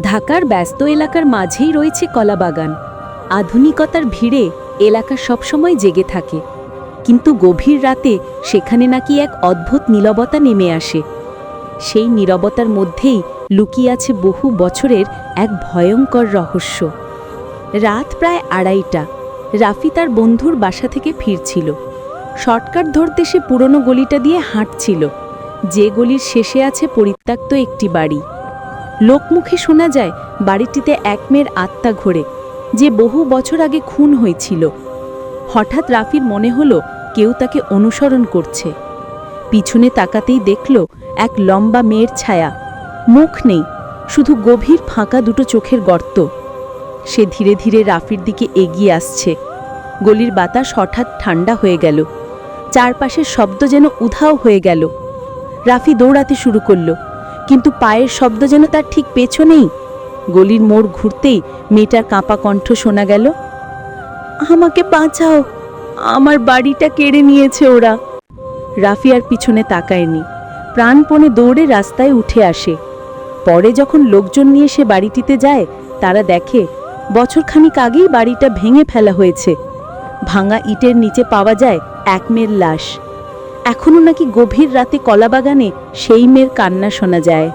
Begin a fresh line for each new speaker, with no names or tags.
ঢাকার ব্যস্ত এলাকার মাঝেই রয়েছে কলাবাগান। আধুনিকতার ভিড়ে এলাকা সবসময় জেগে থাকে, কিন্তু গভীর রাতে সেখানে নাকি এক অদ্ভুত নীরবতা নেমে আসে। সেই নীরবতার মধ্যেই লুকিয়ে আছে বহু বছরের এক ভয়ঙ্কর রহস্য। রাত প্রায় 2:30টা। রাফি তার বন্ধুর বাসা থেকে ফিরছিল। শর্টকাট ধরতে সে পুরনো গলিটা দিয়ে হাঁটছিল, যে গলির শেষে আছে পরিত্যক্ত একটি বাড়ি। লোকমুখে শোনা যায় বাড়িটিতে এক মেয়ের আত্মা ঘোরে, যে বহু বছর আগে খুন হয়েছিল। হঠাৎ রাফির মনে হলো কেউ তাকে অনুসরণ করছে। পিছনে তাকাতেই দেখল এক লম্বা মেয়ের ছায়া। মুখ নেই, শুধু গভীর ফাঁকা দুটো চোখের গর্ত। সে ধীরে ধীরে রাফির দিকে এগিয়ে আসছে। গলির বাতাস হঠাৎ ঠান্ডা হয়ে গেল, চারপাশের শব্দ যেন উধাও হয়ে গেল। রাফি দৌড়াতে শুরু করল, কিন্তু পায়ের শব্দ যেন তার ঠিক পেছনেই। গলির মোড় ঘুরতেই মেয়েটার কাঁপা কণ্ঠ শোনা গেল, আমাকে বাঁচাও, আমার বাড়িটা কেড়ে নিয়েছে ওরা। রাফি আর পিছনে তাকায়নি, প্রাণপণে দৌড়ে রাস্তায় উঠে আসে। পরে যখন লোকজন নিয়ে সে বাড়িটিতে যায়, তারা দেখে বছরখানিক আগেই বাড়িটা ভেঙে ফেলা হয়েছে। ভাঙা ইটের নিচে পাওয়া যায় এক মেয়ের লাশ। এখনও নাকি গভীর রাতে কলাবাগানে সেই মেয়ের কান্না শোনা যায়।